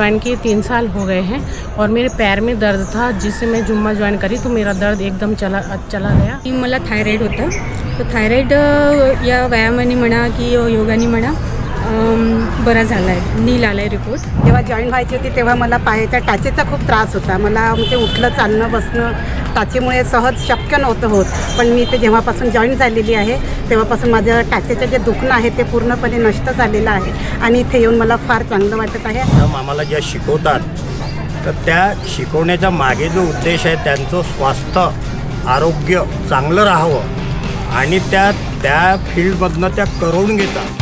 Join किए 3 साल हो गए हैं और मेरे पैर में दर्द था, जिससे मैं जुम्मा ज्वाइन करी तो मेरा दर्द एकदम चला गया। मला थायरॉइड होतं, तर थायरॉइड या व्यायामाने म्हणा की योगाने म्हणा बरा झाला आहे, नील आला आहे रिपोर्ट। जेव्हा जॉईन व्हायची होती तेव्हा मला पायाच्या टाचेचा खूप त्रास होता, मला म्हणजे उठलं चालणं बसणं टाचेमुळे सहज शक्य नव्हतं होत। पण मी ते जेव्हापासून जॉईन झालेली आहे तेव्हापासून माझ्या टाचेचं जे दुखणं आहे ते पूर्णपणे नष्ट झालेलं आहे आणि इथे येऊन मला फार चांगलं वाटत आहे। आम्हाला ज्या शिकवतात तर त्या शिकवण्याच्या मागे जो उद्देश आहे त्यांचं स्वास्थ्य आरोग्य चांगलं राहावं आणि त्या फील्डमधनं त्या करून घेतात।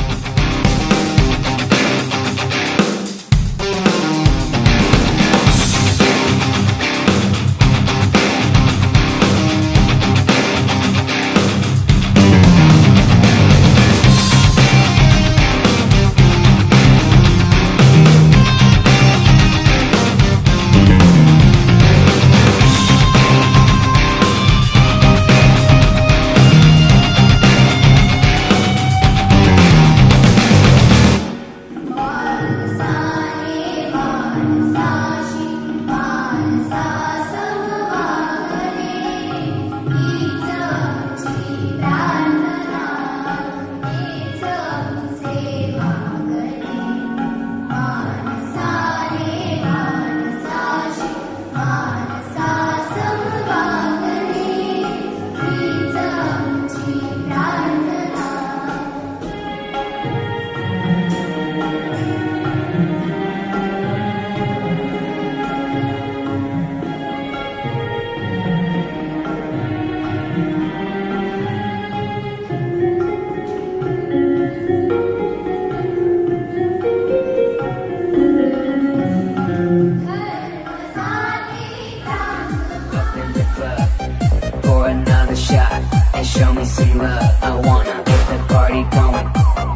Show me some love, I wanna get the party going.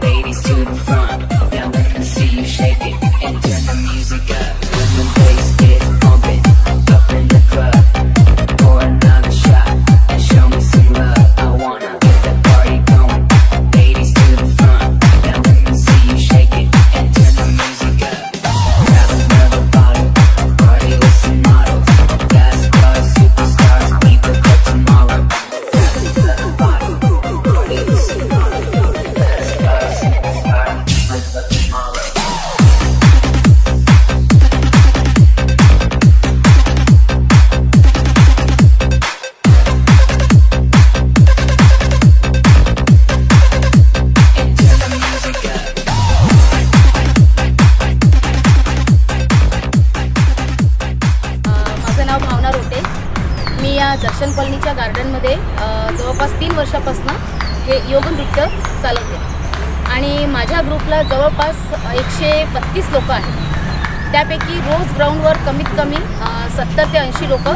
Ladies to the front, now let me see you shake it and turn the music up. When the bass get pumping, up in the club. Pour another shot and show me some love, I wanna get the party going. Ladies to the front, now let me see you shake it and turn the music up. Grab another bottle, party with some models. Fast cars, superstars, keep it for tomorrow. दर्शन कॉलनीच्या गार्डनमध्ये जवळपास 3 वर्षापासून हे योग नृत्य चालवते आणि माझ्या ग्रुपला जवळपास 132 लोक आहेत। त्यापैकी रोज ग्राउंडवर कमीत कमी 70 ते 80 लोक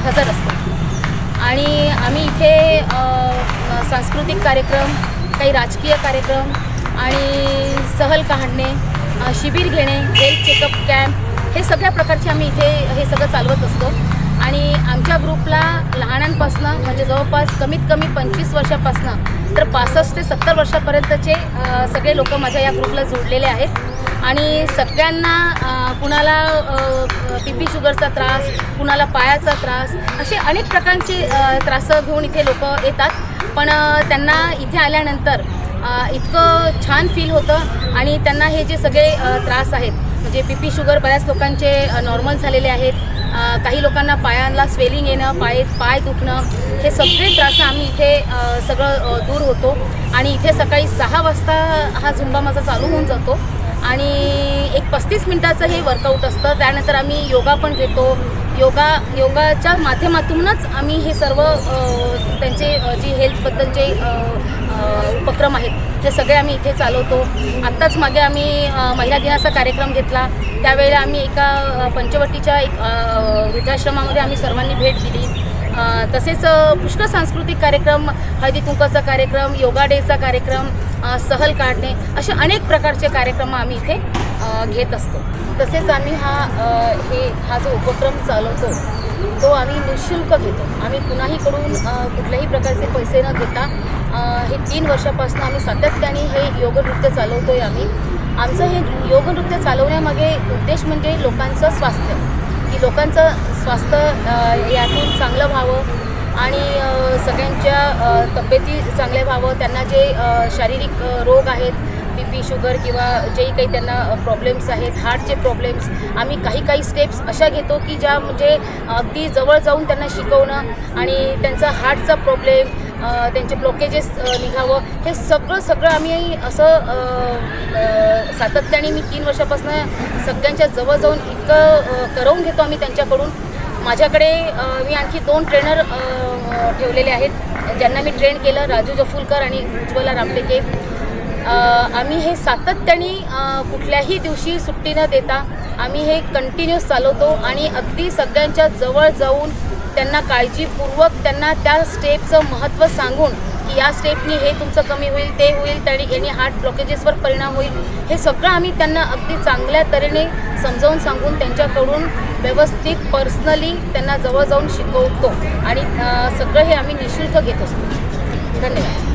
हजर असतात आणि आम्ही इथे सांस्कृतिक कार्यक्रम, काही राजकीय कार्यक्रम आणि सहल काढणे, शिबिर घेणे, हेल्थ चेकअप कॅम्प, हे सगळ्या प्रकारचे आम्ही इथे हे सगळं चालवत असतो। आणि आमच्या ग्रुपला लहानांपासून म्हणजे जवळपास कमीत कमी 25 वर्षापासून तर 65 ते 70 वर्षापर्यंतचे सगळे लोक माझ्या या ग्रुपला जोडलेले आहेत आणि सगळ्यांना कुणाला बीपी शुगरचा त्रास, कुणाला पायाचा त्रास, असे अनेक प्रकारचे त्रास घेऊन इथे लोक येतात। पण त्यांना इथे आल्यानंतर इतकं छान फील होतं आणि त्यांना हे जे सगळे त्रास आहेत म्हणजे बीपी शुगर बऱ्याच लोकांचे नॉर्मल झालेले आहेत, काही लोकांना पायांना स्वेलिंग येणं, पाय दुखणं, हे सगळे त्रास आम्ही इथे सगळं दूर होतो आणि इथे सकाळी 6 वाजता हा झुंबा माझा चालू होऊन जातो आणि एक 35 मिनिटाचं हे वर्कआउट असतं। त्यानंतर आम्ही योगा पण घेतो। योगाच्या माध्यमातूनच आम्ही हे सर्व त्यांचे जी हेल्थबद्दलचे उपक्रम आहेत ते सगळे आम्ही इथे चालवतो। आत्ताच मागे आम्ही महिला दिनाचा कार्यक्रम घेतला, त्यावेळेला आम्ही एका पंचवटीच्या एक वृद्धाश्रमामध्ये आम्ही सर्वांनी भेट दिली। तसेच पुष्कळ सांस्कृतिक कार्यक्रम, हळदी कुंकवाचा कार्यक्रम, योगा डेचा कार्यक्रम, सहल काढणे, असे अनेक प्रकारचे कार्यक्रम आम्ही इथे घेत असतो। तसेच आम्ही हा जो उपक्रम चालवतो तो आम्ही निःशुल्क घेतो। आम्ही कुणाहीकडून कुठल्याही प्रकारचे पैसे न घेता हे 3 वर्षापासून आम्ही सातत्याने हे योग नृत्य चालवतोय आम्ही आमचं हे योगनृत्य चालवण्यामागे उद्देश म्हणजे लोकांचं स्वास्थ्य, की लोकांचं स्वास्थ्य यातून चांगलं व्हावं आणि सगळ्यांच्या तब्येती चांगल्या व्हावं. त्यांना जे शारीरिक रोग आहेत, BP, शुगर किंवा जेही काही त्यांना प्रॉब्लेम्स आहेत, हार्टचे प्रॉब्लेम्स, आम्ही काही स्टेप्स अशा घेतो की ज्या म्हणजे अगदी जवळ जाऊन त्यांना शिकवणं आणि त्यांचा हार्टचा प्रॉब्लेम, त्यांचे ब्लॉकेजेस निघावं, हे सगळं आम्ही असं सातत्याने मी 3 वर्षापासून सगळ्यांच्या जवळ जाऊन इतकं करवून घेतो आम्ही त्यांच्याकडून. माझ्याकडे मी आणखी 2 ट्रेनर ठेवलेले आहेत ज्यांना मी ट्रेन केलं, राजू जफुलकर आणि उज्ज्वला रामटेके. आम्ही हे सातत्याने कुठल्याही दिवशी सुट्टी न देता आम्ही हे कंटिन्यूस चालवतो आणि अगदी सगळ्यांच्या जवळ जाऊन त्यांना काळजीपूर्वक त्यांना त्या स्टेपचं महत्त्व सांगून की या स्टेपनी हे तुमचं कमी होईल, ते होईल, त्याने याने हार्ट ब्लॉकेजेसवर परिणाम होईल, हे सगळं आम्ही त्यांना अगदी चांगल्या तऱ्हेने समजावून सांगून त्यांच्याकडून व्यवस्थित पर्सनली त्यांना जवळ जाऊन शिकवतो आणि सगळं हे आम्ही निःशुल्क घेत असतो. धन्यवाद.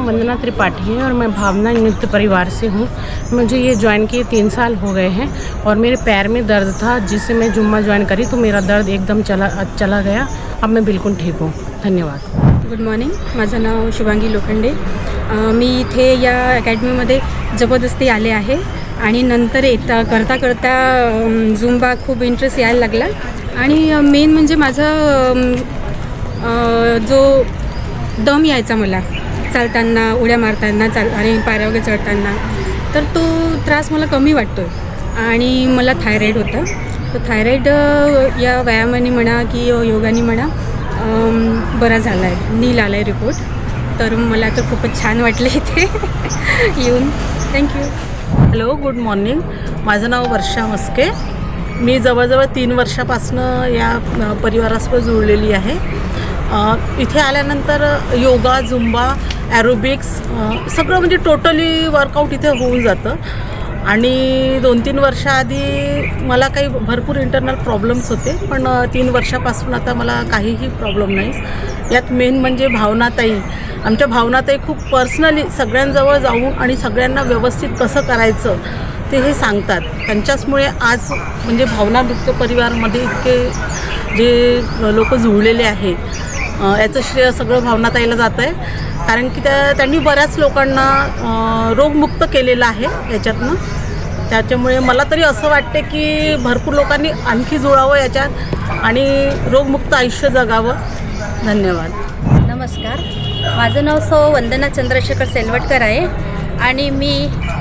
नाम वंदना त्रिपाठी है और मैं भावना नृत्य परिवार से हूँ। मुझे ये ज्वाइन किए 3 साल हो गए हैं और मेरे पैर में दर्द था, जिससे मैं जुम्मा ज्वाइन करी तो मेरा दर्द एकदम चला गया। अब मैं बिल्कुल ठीक हूँ। धन्यवाद। गुड मॉर्निंग, माझं नाव शुभांगी लोखंडे। मी इथे या अकॅडमीमध्ये जबरदस्ती आले आहे आणि नंतर करता झुंबा खूप इंटरेस्ट यायला लागला आणि मेन म्हणजे माझं जो दम यायचा मला चालताना, उड्या मारताना आणि पायऱ्या वगैरे चढताना, तर तो त्रास मला कमी वाटतो आहे। आणि मला थायरॉईड होतं, तर थायरॉईड या व्यायामाने म्हणा की योगाने म्हणा बरा झाला आहे, नील आला आहे रिपोर्ट। तर मला तर खूपच छान वाटलं इथे येऊन। थँक्यू। हॅलो, गुड मॉर्निंग, माझं नाव वर्षा मस्के। मी जवळजवळ 3 वर्षापासून या परिवारासोबत जुळलेली आहे। इथे आल्यानंतर योगा, झुंबा, ॲरोबिक्स सगळं म्हणजे टोटली वर्कआउट इथे होऊन जातं। आणि 2-3 वर्षाआधी मला काही भरपूर इंटरनल प्रॉब्लेम्स होते, पण 3 वर्षापासून आता मला काहीही प्रॉब्लेम नाही। यात मेन म्हणजे भावनाताई, आमच्या भावनाताई खूप पर्सनली सगळ्यांजवळ जाऊन आणि सगळ्यांना व्यवस्थित कसं करायचं ते हे सांगतात। त्यांच्याचमुळे आज म्हणजे भावना नृत्य परिवारमध्ये इतके जे लोक जुळलेले आहेत, याचं श्रेय सगळं भावनाताईला जातं आहे। कारण की त्यांनी बऱ्याच लोकांना रोगमुक्त केलेलं आहे याच्यातनं। त्याच्यामुळे मला तरी असं वाटते की भरपूर लोकांनी आणखी जुळावं याच्यात आणि रोगमुक्त आयुष्य जगावं। धन्यवाद। नमस्कार, माझं नाव सौ वंदना चंद्रशेखर सेलवटकर आहे आणि मी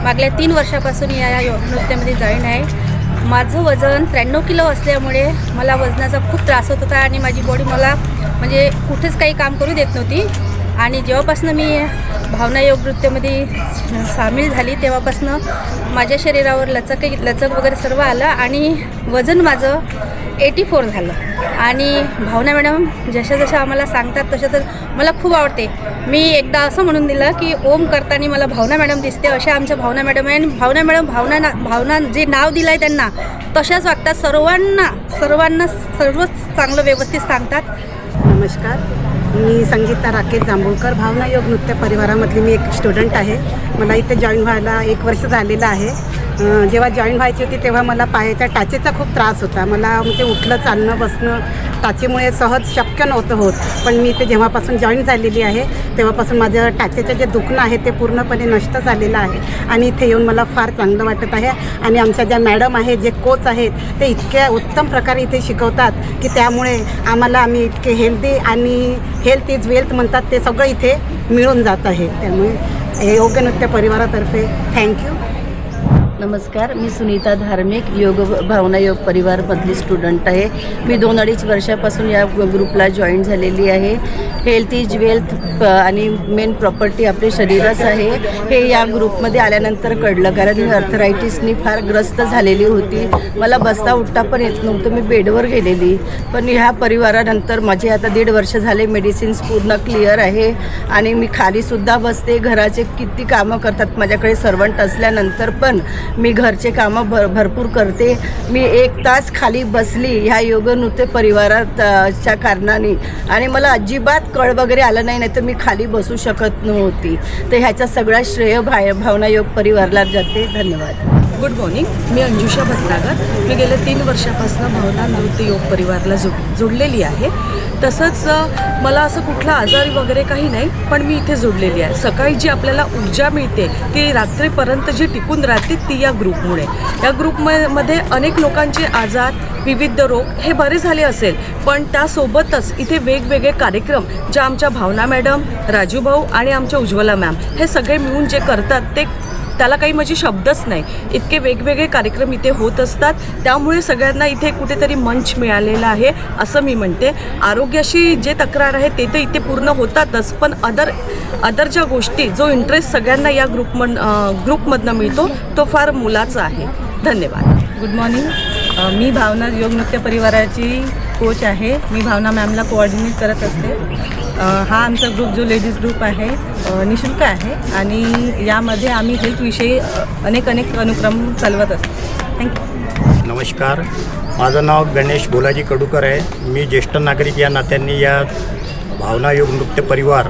मागल्या 3 वर्षापासून या नृत्यामध्ये जॉईन आहे। माझं वजन 93 किलो असल्यामुळे मला वजनाचा खूप त्रास होत होता आणि माझी बॉडी मला म्हणजे कुठेच काही काम करू देत नव्हती। आणि जेव्हापासून मी भावना योग नृत्यामध्ये सामील झाली तेव्हापासून माझ्या शरीरावर लचक वगैरे सर्व आलं आणि वजन माझं 84 झालं। आणि भावना मॅडम जशा आम्हाला सांगतात तसं तर मला खूप आवडते। मी एकदा असं म्हणून दिलं की ओम करताना मला भावना मॅडम दिसते, अशा आमच्या भावना मॅडम आहे। आणि भावना मॅडम भावना जे नाव दिलं आहे त्यांना तशाच वागतात, सर्वांना सर्वच चांगलं व्यवस्थित सांगतात। नमस्कार, मी संगीता राकेश जांभूळकर, भावना योग नृत्य परिवारामधली मी एक स्टुडंट आहे। मला इथे जॉईन व्हायला 1 वर्ष झालेलं आहे। जेव्हा जॉईन व्हायची होती तेव्हा मला पायाच्या टाचेचा खूप त्रास होता। मला म्हणजे उठलं चालणं बसणं टाचेमुळे सहज शक्य नव्हतं होत, पण मी इथे जेव्हापासून जॉईन झालेली आहे तेव्हापासून माझ्या टाचेचं जे दुखणं आहे ते पूर्णपणे नष्ट झालेलं आहे आणि इथे येऊन मला फार चांगलं वाटत आहे। आणि आमच्या ज्या मॅडम आहेत, जे कोच आहेत, ते इतक्या उत्तम प्रकारे इथे शिकवतात की त्यामुळे आम्ही इतके हेल्दी आणि हेल्थ इज वेल्थ म्हणतात ते सगळं इथे मिळून जात आहे। त्यामुळे योग नृत्य परिवारातर्फे थँक्यू। नमस्कार, मी सुनीता धार्मिक, भावना योग परिवारमधली स्टुडंट आहे। मी 2-2.5 वर्षापासून या ग्रुपला जॉईन झालेली आहे। हेल्थ इज वेल्थ आणि मेन प्रॉपर्टी आपले शरीरच आहे हे या ग्रुपमध्ये आल्यानंतर कळलं। कारण मी अर्थरायटिसनी फार ग्रस्त झालेली होती, मला बसता उठता पण येत नव्हतं, मी बेडवर गेलेली। पण ह्या परिवारानंतर माझे आता 1.5 वर्ष झाले, मेडिसिन्स पूर्ण क्लिअर आहे आणि मी खालीसुद्धा बसते। घराचे किती कामं करतात, माझ्याकडे सर्वंट असल्यानंतर पण मी घरचे कामं भरपूर करते। मी 1 तास खाली बसली ह्या योग नृत्य परिवाराच्या कारणाने आणि मला अजिबात कळ वगैरे आलं नाही, नाहीतर मी खाली बसू शकत नव्हती। तर ह्याचा सगळा श्रेय भावना योग परिवाराला जाते। धन्यवाद। गुड मॉर्निंग, मी अंजुषा भटनागर। मी गेल्या 3 वर्षापासून भावना नृत्य योग परिवाराला जोडलेली आहे। तसंच मला असं कुठला आजार वगैरे काही नाही, पण मी इथे जोडलेली आहे। सकाळी जी आपल्याला ऊर्जा मिळते ती रात्रीपर्यंत जी टिकून राहते ती या ग्रुपमुळे। या ग्रुपमध्ये अनेक लोकांचे आजार, विविध रोग हे बरे झाले असेल, पण त्यासोबतच इथे वेगवेगळे कार्यक्रम ज्या आमच्या भावना मॅडम, राजू भाऊ आणि आमच्या उज्ज्वला मॅम हे सगळे मिळून जे करतात ते त्याला काही माझे शब्दच नाही, इतके वेगवेगळे कार्यक्रम इथे होत असतात। त्यामुळे सगळ्यांना इथे कुठेतरी मंच मिळालेला आहे असं मी म्हणते। आरोग्याशी जे तक्रार आहे ते तर इथे पूर्ण होतातच, पण अदर ज्या गोष्टी जो इंटरेस्ट सगळ्यांना या ग्रुपमधनं मिळतो तो फार मोलाचा आहे। धन्यवाद। गुड मॉर्निंग, मी भावना योग नृत्य परिवाराची कोच आहे। मी भावना मॅमला कोऑर्डिनेट करत असते। हा आमचा ग्रुप जो लेडीज ग्रुप आहे निःशुल्क आहे आणि यामध्ये आम्ही हेल्थविषयी अनेक अनुक्रम चालवत असतो। थँक्यू। नमस्कार, माझं नाव गणेश बोलाजी कडूकर आहे। मी ज्येष्ठ नागरिक या नात्याने या भावना योग नृत्य परिवार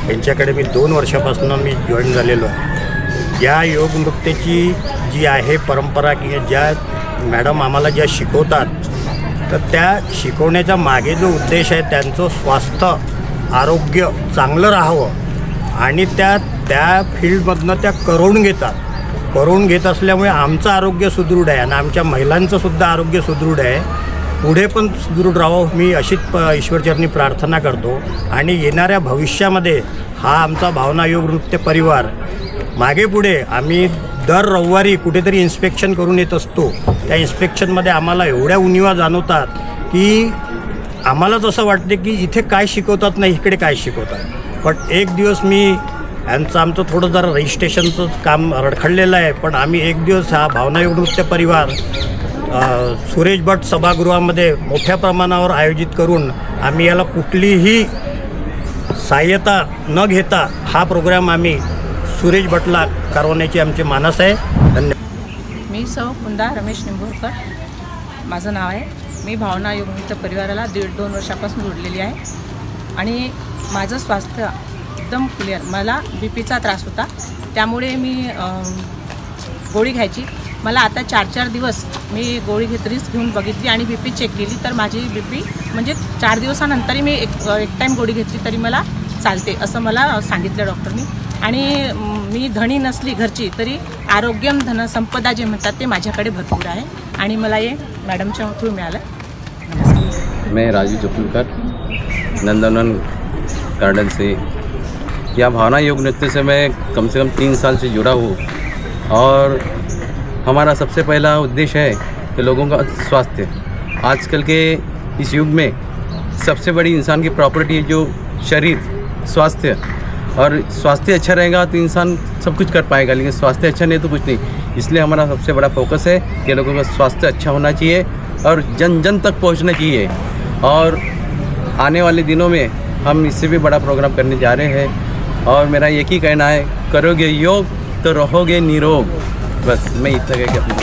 यांच्याकडे मी 2 वर्षापासून मी जॉईन झालेलो आहे. या योग नृत्याची जी आहे परंपरा की ज्या मॅडम आम्हाला ज्या शिकवतात, तर त्या शिकवण्याच्या मागे जो उद्देश आहे त्यांचं स्वास्थ्य आरोग्य चांगलं राहावं आणि त्या फील्डमधनं त्या करून घेत असल्यामुळे आमचं आरोग्य सुदृढ आहे आणि आमच्या महिलांचंसुद्धा आरोग्य सुदृढ आहे. पुढे पण सुदृढ राहावं मी अशीच ईश्वरचरणी प्रार्थना करतो. आणि येणाऱ्या भविष्यामध्ये हा आमचा भावना योग नृत्य परिवार मागे पुढे आम्ही दर रविवारी कुठेतरी इन्स्पेक्शन करून येत असतो. त्या इन्स्पेक्शनमध्ये आम्हाला एवढ्या उणिवा जाणवतात की आम्हालाच असं वाटते की इथे काय शिकवतात नाही इकडे काय शिकवतात. पण एक दिवस आमचं थोडं जरा रजिस्ट्रेशनचं काम रखडलेलं आहे, पण आम्ही एक दिवस हा भावना योग नृत्य परिवार सुरेश भट सभागृहामध्ये मोठ्या प्रमाणावर आयोजित करून आम्ही याला कुठलीही सहाय्यता न घेता हा प्रोग्राम आम्ही सुरेश भटला करवण्याची आमचे मानस आहे. धन्यवाद. मी सौ कुंदा रमेश निंबोरकर माझं नाव आहे. मी भावना योग नृत्य परिवाराला 1.5-2 वर्षापासून जोडलेली आहे आणि माझं स्वास्थ्य एकदम क्लिअर. मला बीपीचा त्रास होता, त्यामुळे मी गोळी घ्यायची. मला आता 4 दिवस मी गोळी घेऊन बघितली आणि बीपी चेक केली, तर माझी बीपी म्हणजे 4 दिवसानंतरही मी एक टाईम गोळी घेतली तरी मला चालते असं मला सांगितलं डॉक्टरनी. आणि मी धनी नसली घरची तरी आरोग्यम धन संपदा जे म्हणतात ते माझ्याकडे भरपूर आहे आणि मला हे मॅडमच्या थ्रू मिळालं. मैं राजू जपुलकर नंदनवन गार्डन से. या भावना योग नृत्य से मैं कम से कम 3 साल से जुड़ा हूँ और हमारा सबसे पहला उद्देश्य है कि लोगों का स्वास्थ्य. आजकल के इस युग में सबसे बड़ी इंसान की प्रॉपर्टी है जो शरीर, स्वास्थ्य. और स्वास्थ्य अच्छा रहेगा तो इंसान सब कुछ कर पाएगा, लेकिन स्वास्थ्य अच्छा नहीं तो कुछ नहीं. इसलिए हमारा सबसे बड़ा फोकस है कि लोगों का स्वास्थ्य अच्छा होना चाहिए और जन जन तक पहुंचना चाहिए. और आने वाले दिनों में हम इससे भी बड़ा प्रोग्राम करने जा रहे हैं और मेरा एक ही कहना है, करोगे योग तो रहोगे निरोग. बस मैं इतना कह के अपनी